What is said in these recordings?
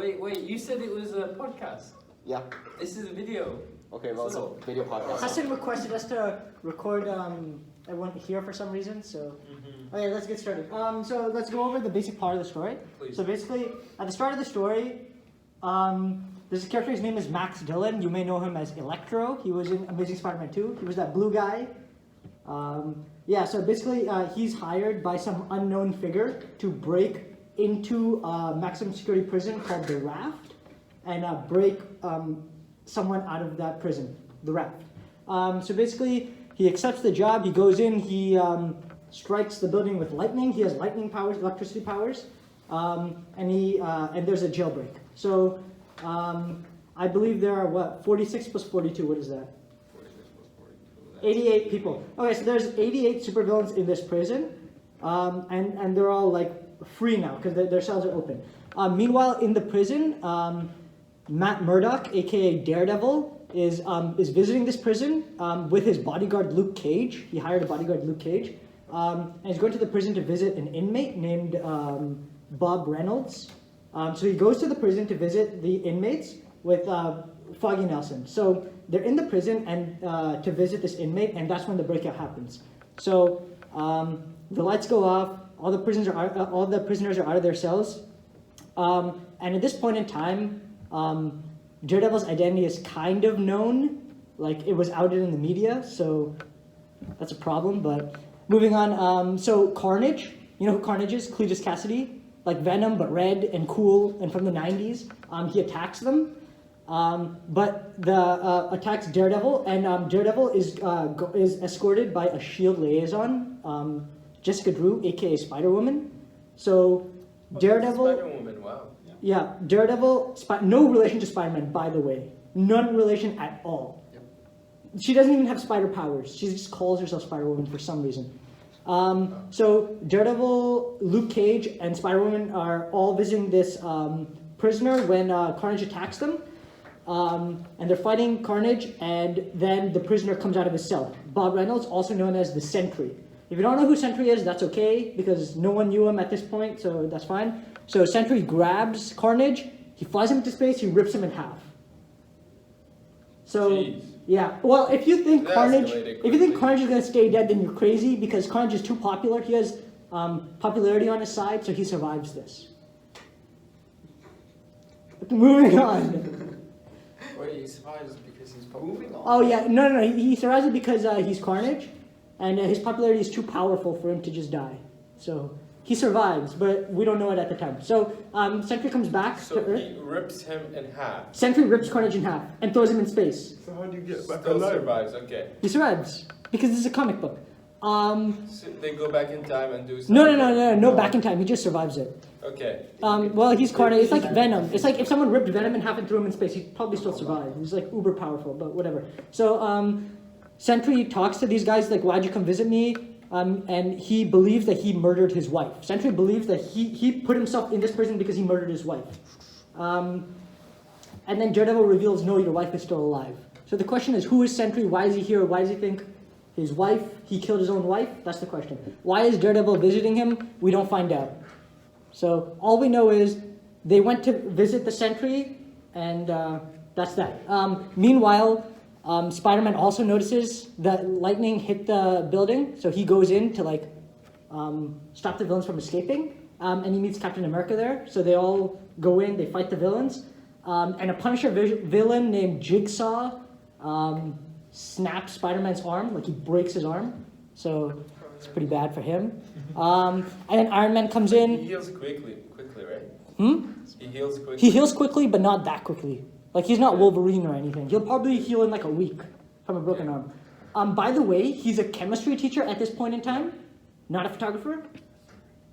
Wait, you said it was a podcast. Yeah. This is a video. Okay, well, it's a video podcast. Hassan requested us to record everyone here for some reason, so... Okay, let's get started. So let's go over the basic part of the story. Please. So basically, at the start of the story, there's a character, his name is Max Dillon. You may know him as Electro. He was in Amazing Spider-Man 2. He was that blue guy. Yeah, so basically, he's hired by some unknown figure to break into a maximum security prison called the Raft and break someone out of that prison, the Raft. So basically, he accepts the job. He goes in. He strikes the building with lightning. He has lightning powers, electricity powers, and there's a jailbreak. So I believe there are 46 plus 42. What is that? 88 people. Okay, so there's 88 supervillains in this prison, and they're all like free now because their cells are open. Meanwhile, in the prison, Matt Murdock, aka Daredevil, is visiting this prison with his bodyguard Luke Cage. He hired a bodyguard, Luke Cage, and he's going to the prison to visit an inmate named Bob Reynolds. So he goes to the prison to visit the inmates with Foggy Nelson. So they're in the prison and to visit this inmate, and that's when the breakout happens. So the lights go off. All the prisoners are out of their cells, and at this point in time, Daredevil's identity is kind of known. Like it was outed in the media, so that's a problem. But moving on. So Carnage, you know who Carnage is? Cletus Cassidy, like Venom but red and cool and from the '90s. He attacks them. But the attacks Daredevil, and Daredevil is escorted by a SHIELD liaison, Jessica Drew, aka Spider-Woman. So Daredevil, Spider-Woman, wow. yeah, Daredevil, no relation to Spider-Man, by the way, none relation at all. Yep. She doesn't even have spider powers. She just calls herself Spider-Woman for some reason. So Daredevil, Luke Cage, and Spider-Woman are all visiting this prisoner when Carnage attacks them. And they're fighting Carnage, and then the prisoner comes out of his cell. Bob Reynolds, also known as the Sentry. If you don't know who Sentry is, that's okay, because no one knew him at this point, so that's fine. So Sentry grabs Carnage, he flies him into space, he rips him in half. So, Jeez. yeah. Well, if you think That Carnage escalated is quickly. going to stay dead, then you're crazy, because Carnage is too popular. He has popularity on his side, so he survives this. Moving on. Wait, he survives because he's Moving on. Oh yeah, no. He survives it because he's Carnage, and his popularity is too powerful for him to just die. So he survives, but we don't know it at the time. So Sentry comes back to So Earth. he rips him in half. Sentry rips Carnage in half and throws him in space. So how do you get back Still alive? survives, okay. He survives because this is a comic book. So they go back in time and do something. No, back in time. He just survives it. Okay. Well, he's Carnage. It's like Venom. It's like if someone ripped Venom in half and threw him in space, he'd probably still survive. He's like uber powerful, but whatever. So Sentry talks to these guys like, "Why'd you come visit me?" And he believes that he murdered his wife. Sentry believes that he put himself in this prison because he murdered his wife. And then Daredevil reveals, "No, your wife is still alive." So the question is, who is Sentry? Why is he here? Why does he think his wife? He killed his own wife. That's the question. Why is Daredevil visiting him? We don't find out. So all we know is they went to visit the Sentry, and that's that. Meanwhile, Spider-Man also notices that lightning hit the building, so he goes in to like stop the villains from escaping, and he meets Captain America there. So they all go in, they fight the villains, and a Punisher villain named Jigsaw snaps Spider-Man's arm, like he breaks his arm. So it's pretty bad for him. And then Iron Man comes He in. heals quickly, right? He heals quickly. He heals quickly, but not that quickly. Like he's not Wolverine or anything. He'll probably heal in like a week from a broken arm. By the way, he's a chemistry teacher at this point in time, not a photographer.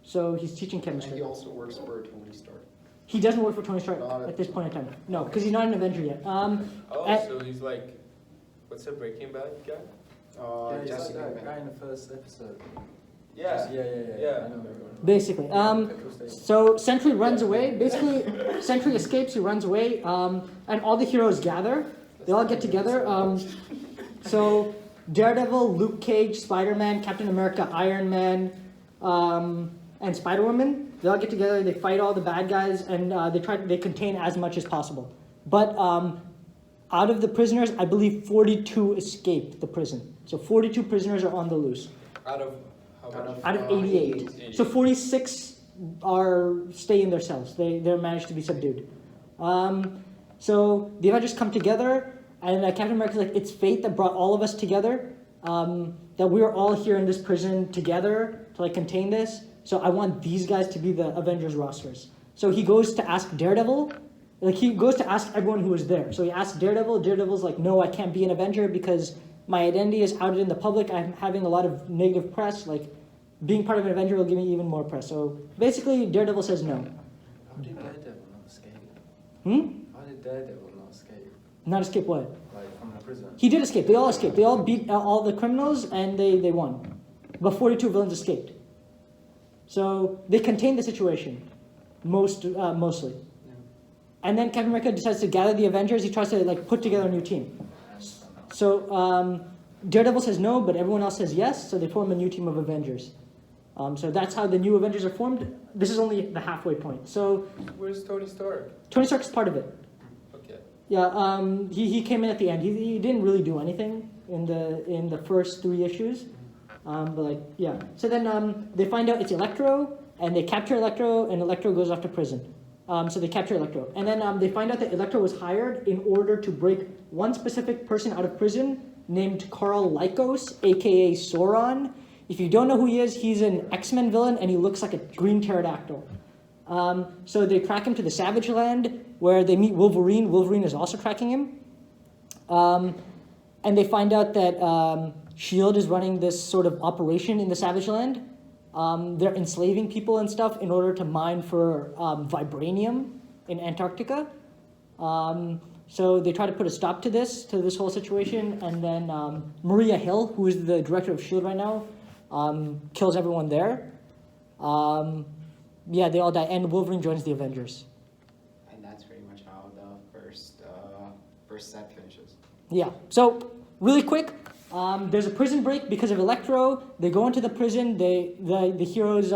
So he's teaching And chemistry. he also works for Tony Stark. He doesn't work for Tony Stark at this point in time. No, because he's not an Avenger yet. So he's like, what's the Breaking Bad guy? Yeah, he's Jesse like that Pinkman. guy in the first episode. Yeah. Yeah. Yeah. I know. Basically. So Sentry runs away. Basically, Sentry escapes. He runs away, and all the heroes gather. They all get together. So Daredevil, Luke Cage, Spider-Man, Captain America, Iron Man, and Spider-Woman They all get together, they fight all the bad guys, and they contain as much as possible. But out of the prisoners, I believe 42 escaped the prison. So 42 prisoners are on the loose. Out of how much? Out of 88. 88. So 46 stay in their cells. They're managed to be subdued. So the Avengers come together, and Captain America's like, it's fate that brought all of us together. That we're all here in this prison together to like contain this. So I want these guys to be the Avengers rosters. So he goes to ask Daredevil. Like he goes to ask everyone who was there. So he asks Daredevil. Daredevil's like, no, I can't be an Avenger because my identity is outed in the public. I'm having a lot of negative press. Like being part of an Avenger will give me even more press. So basically, Daredevil says no. How did Daredevil not escape? Hmm? How did Daredevil not escape? Not escape what? Like from the prison? He did escape. They all escaped. They all beat all the criminals and they won. But 42 villains escaped. So they contained the situation, mostly. Yeah. And then Captain America decides to gather the Avengers. He tries to like put together a new team. So Daredevil says no, but everyone else says yes. So they form a new team of Avengers. So that's how the new Avengers are formed. This is only the halfway point. So Where's Tony Stark? Tony Stark's part of it. Okay. Yeah, he came in at the end. He didn't really do anything in the first 3 issues. But like, yeah. So then they find out it's Electro, and they capture Electro, and Electro goes off to prison. So they capture Electro. And then they find out that Electro was hired in order to break one specific person out of prison named Karl Lycos, aka Sauron. If you don't know who he is, he's an X-Men villain, and he looks like a green pterodactyl. So they track him to the Savage Land, where they meet Wolverine. Wolverine is also tracking him. And they find out that S.H.I.E.L.D. is running this sort of operation in the Savage Land. They're enslaving people and stuff in order to mine for vibranium in Antarctica. So they try to put a stop to this whole situation. And then Maria Hill, who is the director of S.H.I.E.L.D. right now, kills everyone there. Yeah, they all die, and Wolverine joins the Avengers. And that's pretty much how the first set finishes. Yeah, so really quick, there's a prison break because of Electro. They go into the prison, the heroes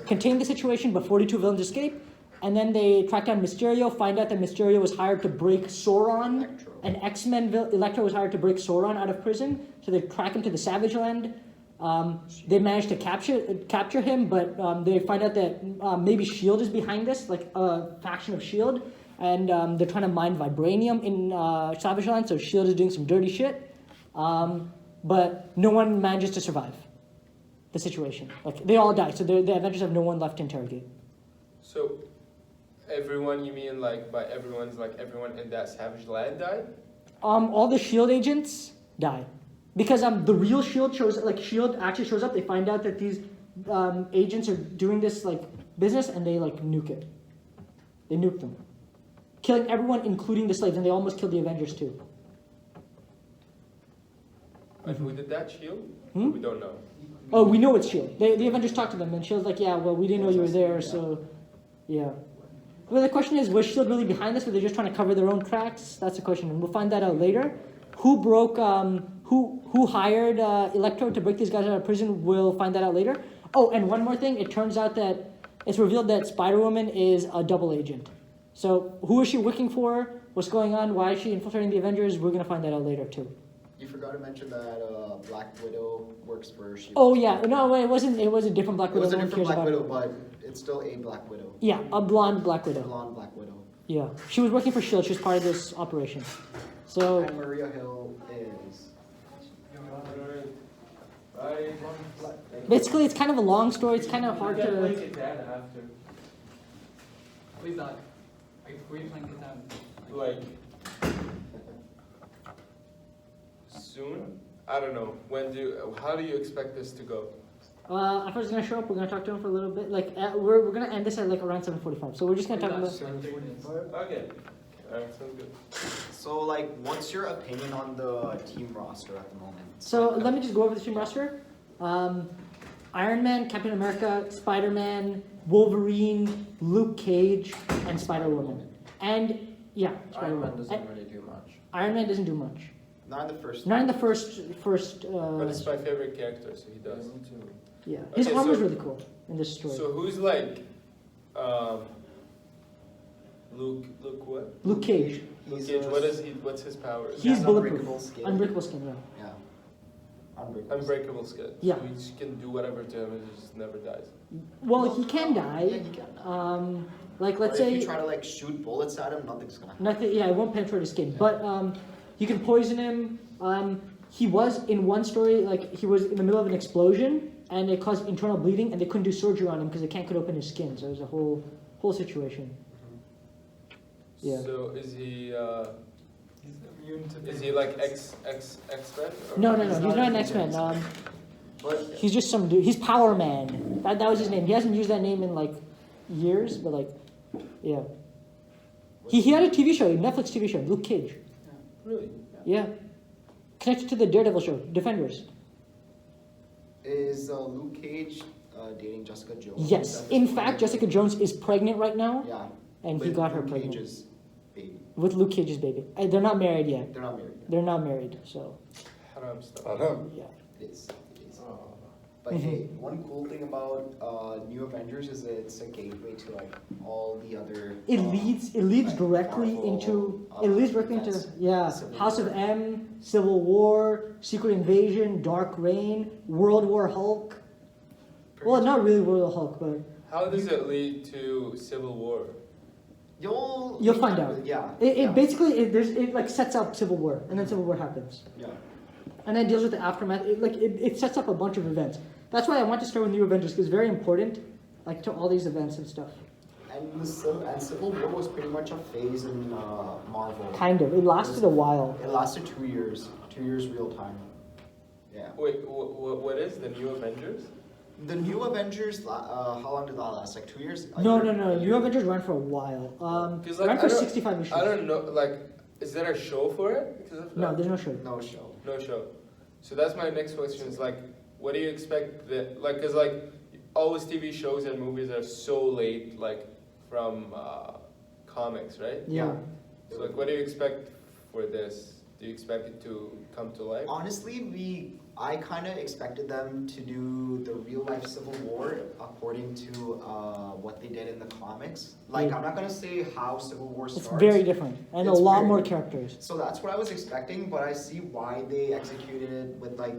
contain the situation, but 42 villains escape. And then they track down Mysterio, find out that Mysterio was hired to break Sauron. Electro. An X-Men Electro was hired to break Sauron out of prison. So they track him to the Savage Land. They manage to capture him, but they find out that maybe S.H.I.E.L.D. is behind this, like a faction of S.H.I.E.L.D. And they're trying to mine vibranium in Savage Land, so S.H.I.E.L.D. is doing some dirty shit. But no one manages to survive the situation. Like they all die, so the Avengers have no one left to interrogate. So, everyone, you mean like by everyone's like everyone in that Savage Land died? All the S.H.I.E.L.D. agents die. Because the real S.H.I.E.L.D. S.H.I.E.L.D. actually shows up, they find out that these agents are doing this like business, and they like nuke it. They nuke them. Killing everyone, including the slaves, and they almost killed the Avengers too. And who did that? S.H.I.E.L.D.? Hmm? We don't know. Oh, we know it's S.H.I.E.L.D. The Avengers talked to them, and S.H.I.E.L.D.'s like, yeah, well, we didn't know you were there, so, yeah. Well, the question is, was S.H.I.E.L.D. really behind this? Were they just trying to cover their own tracks? That's the question, and we'll find that out later. Who broke, who hired Electro to break these guys out of prison? We'll find that out later. Oh, and one more thing, it turns out that it's revealed that Spider-Woman is a double agent. So, who is she working for? What's going on? Why is she infiltrating the Avengers? We're gonna find that out later, too. You forgot to mention that Black Widow works for S.H.I.E.L.D. Oh, yeah, no, it wasn't, it was a different Black It Widow. was a No one different cares Black about Widow, it. but it's still a Black Widow. Yeah, a blonde Black Widow. Blonde Black Widow. Yeah, she was working for S.H.I.E.L.D. She was part of this operation. So, And Maria Hill is... basically, it's kind of a long story. It's kind of hard to... Please not. Were you playing Catan? Like soon? I don't know. How do you expect this to go? After's gonna show up. We're gonna talk to him for a little bit. Like, we're gonna end this at like around 7:45. So we're just gonna talk about... Okay. Alright, sounds good. So, like, what's your opinion on the team roster at the moment? So let me just go over the team roster. Iron Man, Captain America, Spider-Man, Wolverine, Luke Cage, and Spider-Woman. And yeah, Iron Man Spider-Woman. doesn't really do much. Iron Man doesn't do much. Not in the first... Not in the first. But it's my favorite character, so he does. Me too. Yeah, his Okay, armor's so- really cool in this story. So who's like um, Luke what? Luke Cage. Luke He's Cage. a- What's his powers? He's has bulletproof. unbreakable skin. Unbreakable skin, yeah. Yeah. Unbreakable. Unbreakable skin. Yeah. So he just can do whatever to him and he just never dies. Well, he can Yeah, die. he can die. Like let's But if say you try to like shoot bullets at him, nothing's gonna happen. nothing. Yeah, it won't penetrate his skin. But you can poison him. He was in one story like he was in the middle of an explosion and it caused internal bleeding and they couldn't do surgery on him because they can't cut open his skin. So it was a whole situation. Yeah. So is he He's immune to is he like X-Men? No, He's he's not not an a X-Men. But He's just some dude. He's Power Man. That was his name. He hasn't used that name in like years, but like, yeah. He had a TV show, a Netflix TV show, Luke Cage. Really? Yeah. Connected to the Daredevil show, Defenders. is Luke Cage dating Jessica Jones? Yes. At this In point? fact, Jessica Jones is pregnant right now, Yeah. and he with got her Luke pregnant Cage's baby. with Luke Cage's baby. They're not married yet. They're not married yet. They're not married, so Haram stuff. yeah. It is. It is. Oh. But Mhm. hey, one cool thing about New Avengers is that it's a gateway to like all the other. It leads like directly Marvel, into events. Civil House War. of M, Civil War, Secret Invasion, Dark Reign, World War Hulk. Well, not really World War Hulk, but How does it lead to Civil War? You'll find out. Yeah. it yeah. basically it like sets up Civil War, and then Civil War happens, Yeah. and then deals with the aftermath. It sets up a bunch of events. That's why I want to start with New Avengers because it's very important, like to all these events and stuff. And Civil War was pretty much a phase in Marvel. Kind of. It lasted a while. It lasted 2 years. 2 years real time. Yeah. Wait, what is the New Avengers? The New Avengers, how long did that last? Like 2 years? A No, year? New Avengers ran for a while. 'Cause, Ran like, for I don't- 65 issues. I don't know. Like, is there a show for it? Because of No, that? there's no show. No show. No show. So that's my next question. Is like, what do you expect? Cause like, always TV shows and movies are so late, like from comics, right? Yeah. So like, what do you expect for this? Do you expect it to come to life? Honestly, I kind of expected them to do the real life Civil War according to what they did in the comics. Like, Yeah. I'm not gonna say how Civil War It's starts. very different and It's a lot very more different. characters. So that's what I was expecting, but I see why they executed it with like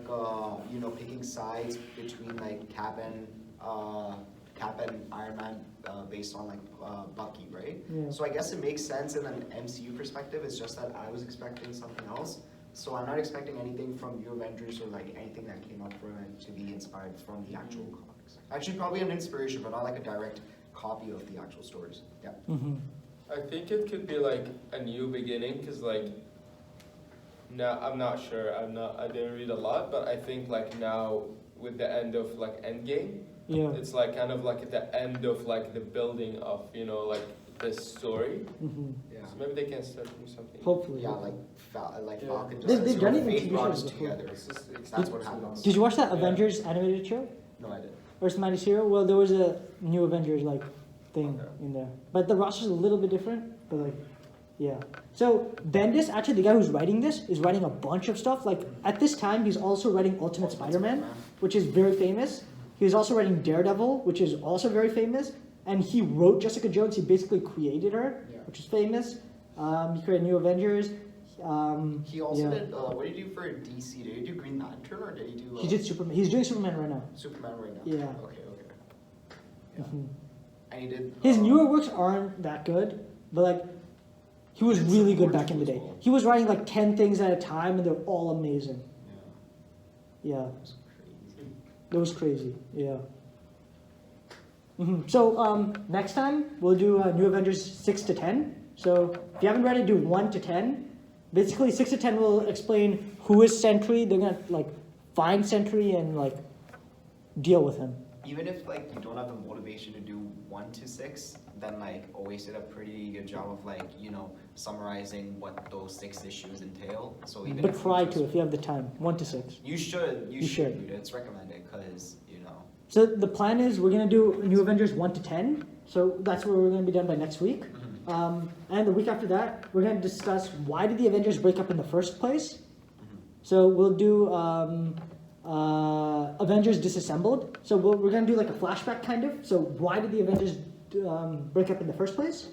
picking sides between like Cap and Iron Man based on like Bucky, right? Yeah. So I guess it makes sense in an MCU perspective. It's just that I was expecting something else. So I'm not expecting anything from New Avengers or like anything that came up from it to be inspired from the actual comics. Actually, probably an inspiration, but not like a direct copy of the actual stories. Yeah. Hmm. I think it could be like a new beginning, cause like, now I'm not sure. I didn't read a lot, but I think like now with the end of like Endgame, Yeah. it's like kind of like at the end of like the building of like this story. Hmm. Yeah. So maybe they can start from something. Hopefully. Yeah, like Yeah. Falcon. They've just done said, it in fate TV brought shows us before. together. It's just That's what happens. Did you watch that Yeah. Avengers animated show? No, I didn't. Or Mighty Hero? Well, there was a New Avengers like thing Okay. in there, but the roster's a little bit different. But like, yeah. So Bendis, actually, the guy who's writing this is writing a bunch of stuff. Like at this time, he's also writing Ultimate Spider-Man, which is very famous. He's also writing Daredevil, which is also very famous. And he wrote Jessica Jones. He basically created her, Yeah. which is famous. He created New Avengers. He also yeah. did. What did he do for DC? Did he do Green Lantern or did he do? He did Superman. He's doing Superman right now. Superman right now. Yeah. Okay. Yeah. Mhm. And he did. His newer works aren't that good, but like, he was It's really good important back in the as day. well. He was writing like 10 things at a time, and they're all amazing. Yeah. Yeah, That's crazy. it was crazy. Yeah. So next time we'll do New Avengers 6 to 10. So if you haven't read it, do 1 to 10. Basically, 6 to 10 will explain who is Sentry. They're gonna like find Sentry and like deal with him. Even if like you don't have the motivation to do 1 to 6, then like always did a pretty good job of like summarizing what those 6 issues entail. So even But if you try just- to if you have the time. 1 to 6. You should. You You should. should. Dude. It's recommended because So the plan is we're gonna do New Avengers 1 to 10. So that's where we're gonna be done by next week. And the week after that, we're gonna discuss why did the Avengers break up in the first place. So we'll do Avengers Disassembled. So we're gonna do like a flashback kind of. So why did the Avengers break up in the first place.